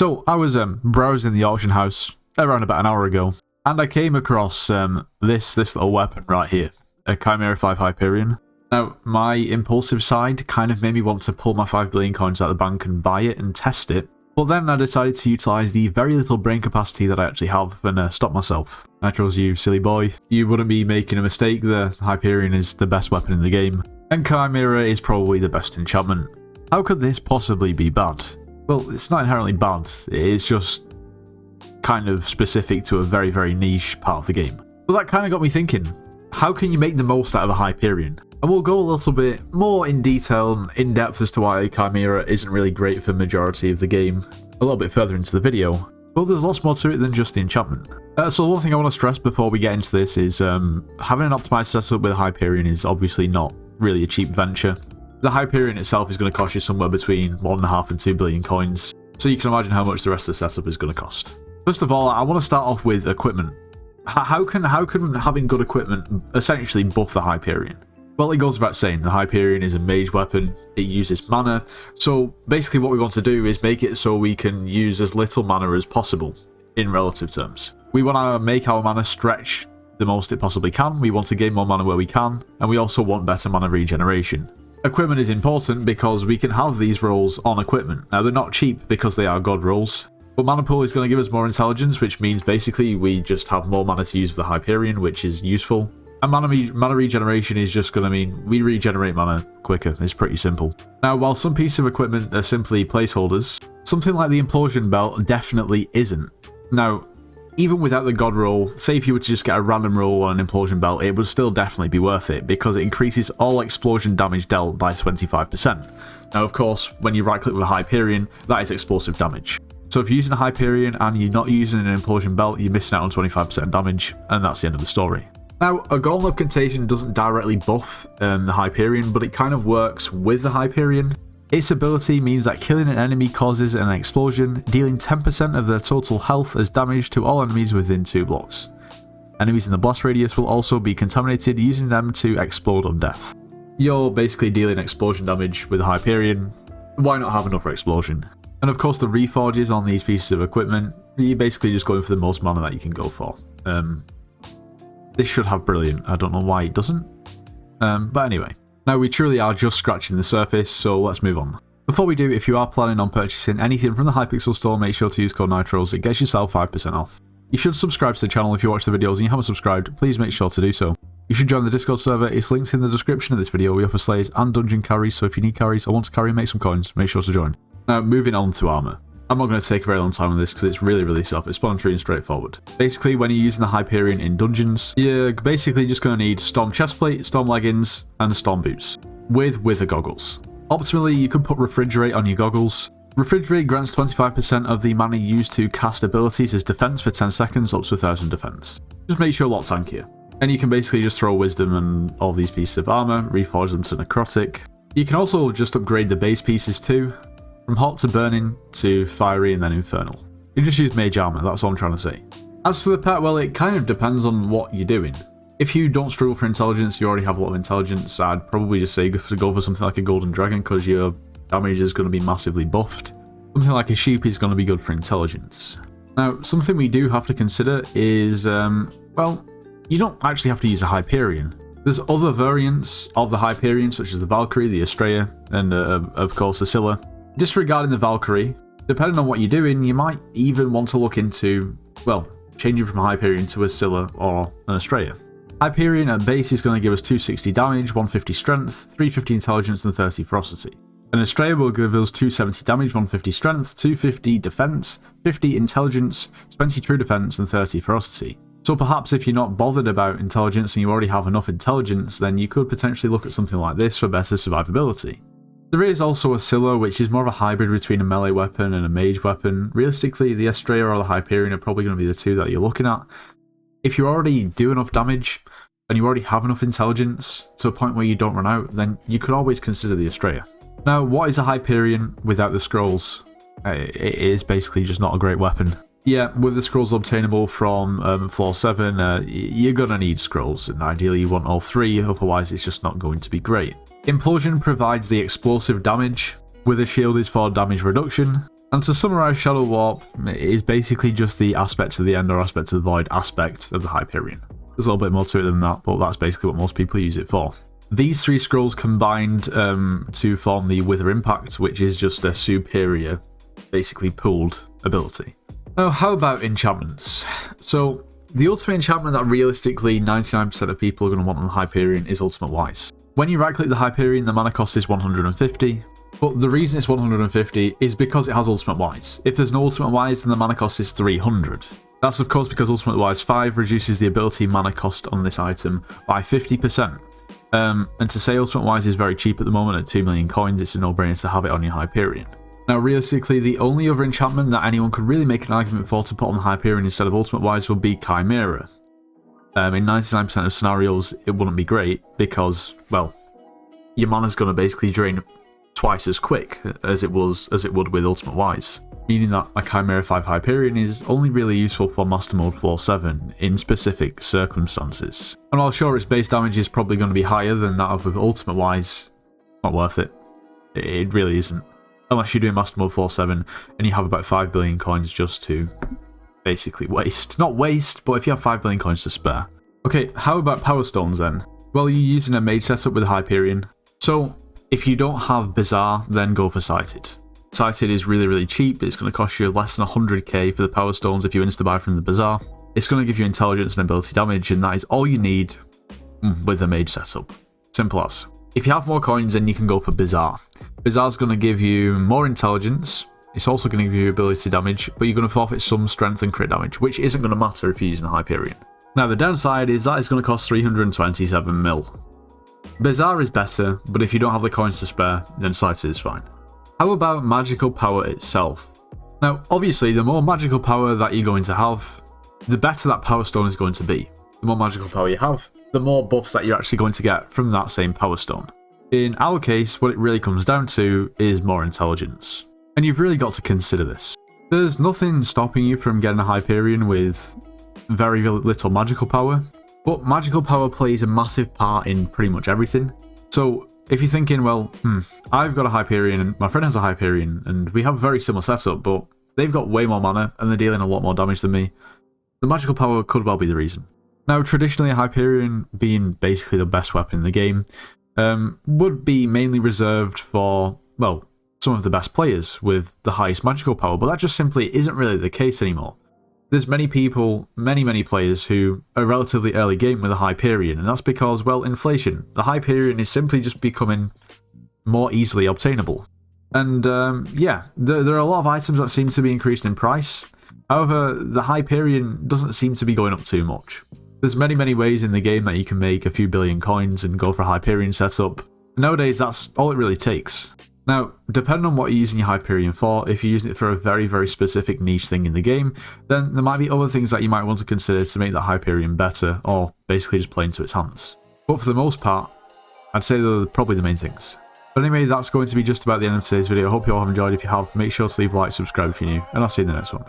So I was browsing the auction house around about an hour ago, and I came across this little weapon right here, a Chimera 5 Hyperion. Now, my impulsive side kind of made me want to pull my 5 billion coins out of the bank and buy it and test it, but then I decided to utilise the very little brain capacity that I actually have and stop myself. Nitros, you silly boy, you wouldn't be making a mistake. The Hyperion is the best weapon in the game, and Chimera is probably the best enchantment. How could this possibly be bad? Well, it's not inherently bad, it's just kind of specific to a very, very niche part of the game. But that kind of got me thinking, how can you make the most out of a Hyperion? And we'll go a little bit more in detail and in depth as to why Chimera isn't really great for the majority of the game a little bit further into the video. But there's lots more to it than just the enchantment. So one thing I want to stress before we get into this is having an optimized setup with a Hyperion is obviously not really a cheap venture. The Hyperion itself is going to cost you somewhere between 1.5 and 2 billion coins, so you can imagine how much the rest of the setup is going to cost. First of all, I want to start off with equipment. How can having good equipment essentially buff the Hyperion? Well, it goes without saying, the Hyperion is a mage weapon, it uses mana, so basically what we want to do is make it so we can use as little mana as possible, in relative terms. We want to make our mana stretch the most it possibly can, we want to gain more mana where we can, and we also want better mana regeneration. Equipment is important because we can have these rolls on equipment. Now, they're not cheap because they are god rolls, but mana pool is going to give us more intelligence, which means basically we just have more mana to use with the Hyperion, which is useful. And mana regeneration is just going to mean we regenerate mana quicker. It's pretty simple. Now, while some pieces of equipment are simply placeholders, something like the Implosion Belt definitely isn't. Now, even without the god roll, say if you were to just get a random roll on an Implosion Belt, it would still definitely be worth it, because it increases all explosion damage dealt by 25%. Now, of course, when you right-click with a Hyperion, that is explosive damage. So if you're using a Hyperion and you're not using an Implosion Belt, you're missing out on 25% damage, and that's the end of the story. Now, a Golem of Contagion doesn't directly buff the Hyperion, but it kind of works with the Hyperion. Its ability means that killing an enemy causes an explosion, dealing 10% of their total health as damage to all enemies within 2 blocks. Enemies in the blast radius will also be contaminated, using them to explode on death. You're basically dealing explosion damage with a Hyperion. Why not have another explosion? And of course, the reforges on these pieces of equipment, you're basically just going for the most mana that you can go for. This should have Brilliant. I don't know why it doesn't. But anyway. Now, we truly are just scratching the surface, so let's move on. Before we do, if you are planning on purchasing anything from the Hypixel store, make sure to use code Nitros. It gets yourself 5% off. You should subscribe to the channel if you watch the videos and you haven't subscribed, please make sure to do so. You should join the Discord server, it's linked in the description of this video. We offer slayers and dungeon carries, so if you need carries or want to carry and make some coins, make sure to join. Now, moving on to armor. I'm not going to take a very long time on this because it's really self-explanatory and straightforward. Basically, when you're using the Hyperion in dungeons, you're basically just going to need Storm Chestplate, Storm Leggings, and Storm Boots, with Wither Goggles. Optimally, you could put Refrigerate on your goggles. Refrigerate grants 25% of the mana used to cast abilities as defense for 10 seconds, up to 1000 defense. Just makes you a lot tankier. And you can basically just throw Wisdom and all these pieces of armor, reforge them to Necrotic. You can also just upgrade the base pieces too, from Hot to Burning to Fiery and then Infernal. You just use Mage Armor, that's all I'm trying to say. As for the pet, well, it kind of depends on what you're doing. If you don't struggle for intelligence, you already have a lot of intelligence, I'd probably just say go for something like a Golden Dragon, because your damage is going to be massively buffed. Something like a Sheep is going to be good for intelligence. Now, something we do have to consider is, well, you don't actually have to use a Hyperion. There's other variants of the Hyperion, such as the Valkyrie, the Estrella, and of course the Scylla. Disregarding the Valkyrie, depending on what you're doing, you might even want to look into, well, changing from a Hyperion to a Scylla or an Estrella. Hyperion at base is going to give us 260 damage, 150 strength, 350 intelligence, and 30 ferocity. An Estrella will give us 270 damage, 150 strength, 250 defense, 50 intelligence, 20 true defense, and 30 ferocity. So perhaps if you're not bothered about intelligence and you already have enough intelligence, then you could potentially look at something like this for better survivability. There is also a Scylla, which is more of a hybrid between a melee weapon and a mage weapon. Realistically, the Estrella or the Hyperion are probably going to be the two that you're looking at. If you already do enough damage, and you already have enough intelligence to a point where you don't run out, then you could always consider the Estrella. Now, what is a Hyperion without the scrolls? It is basically just not a great weapon. Yeah, with the scrolls obtainable from floor 7, you're going to need scrolls, and ideally you want all 3, otherwise it's just not going to be great. Implosion provides the explosive damage, Wither Shield is for damage reduction, And to summarise, Shadow Warp is basically just the aspect of the end or aspect of the void aspect of the Hyperion. There's a little bit more to it than that, but that's basically what most people use it for. These 3 scrolls combined to form the Wither Impact, which is just a superior, basically pooled ability. Now, how about enchantments? So, the ultimate enchantment that realistically 99% of people are going to want on the Hyperion is Ultimate Wise. When you right-click the Hyperion, the mana cost is 150, but the reason it's 150 is because it has Ultimate Wise. If there's no Ultimate Wise, then the mana cost is 300. That's of course because Ultimate Wise 5 reduces the ability mana cost on this item by 50%. And to say Ultimate Wise is very cheap at the moment at 2 million coins, it's a no-brainer to have it on your Hyperion. Now, realistically, the only other enchantment that anyone could really make an argument for to put on the Hyperion instead of Ultimate Wise would be Chimera. In 99% of scenarios, it wouldn't be great because, well, your mana's going to basically drain twice as quick as it would with Ultimate Wise, meaning that a Chimera 5 Hyperion is only really useful for Master Mode Floor 7 in specific circumstances. And while sure its base damage is probably going to be higher than that of Ultimate Wise, not worth it. It really isn't. Unless you're doing Master Mode Floor 7 and you have about 5 billion coins just to basically waste. Not waste, but if you have 5 billion coins to spare. Okay, how about Power Stones then? Well, you're using a mage setup with a Hyperion. So, if you don't have Bizarre, then go for Sighted. Sighted is really, really cheap. It's going to cost you less than 100k for the Power Stones if you insta-buy from the Bizarre. It's going to give you intelligence and ability damage, and that is all you need with a mage setup. Simple as. If you have more coins, then you can go for Bizarre. Bizarre's going to give you more intelligence. It's also going to give you ability damage, but you're going to forfeit some strength and crit damage, which isn't going to matter if you're using a Hyperion. Now, the downside is that it's going to cost 327 mil. Bizarre is better, but if you don't have the coins to spare, then Sighted is fine. How about magical power itself? Now, obviously, the more magical power that you're going to have, the better that Power Stone is going to be. The more magical power you have, the more buffs that you're actually going to get from that same Power Stone. In our case, what it really comes down to is more intelligence. And you've really got to consider this. There's nothing stopping you from getting a Hyperion with very little magical power, but magical power plays a massive part in pretty much everything. So if you're thinking, well, I've got a Hyperion and my friend has a Hyperion and we have a very similar setup, but they've got way more mana and they're dealing a lot more damage than me, the magical power could well be the reason. Now, traditionally, a Hyperion, being basically the best weapon in the game, would be mainly reserved for, well, some of the best players with the highest magical power, but that just simply isn't really the case anymore. There's many people, many players who are relatively early game with a Hyperion, and that's because, well, inflation. The Hyperion is simply just becoming more easily obtainable. And yeah, there are a lot of items that seem to be increased in price. However, the Hyperion doesn't seem to be going up too much. There's many ways in the game that you can make a few billion coins and go for a Hyperion setup. Nowadays, that's all it really takes. Now, depending on what you're using your Hyperion for, if you're using it for a very specific niche thing in the game, then there might be other things that you might want to consider to make that Hyperion better, or basically just play into its hands. But for the most part, I'd say they're probably the main things. But anyway, that's going to be just about the end of today's video. I hope you all have enjoyed. If you have, make sure to leave a like, subscribe if you're new, and I'll see you in the next one.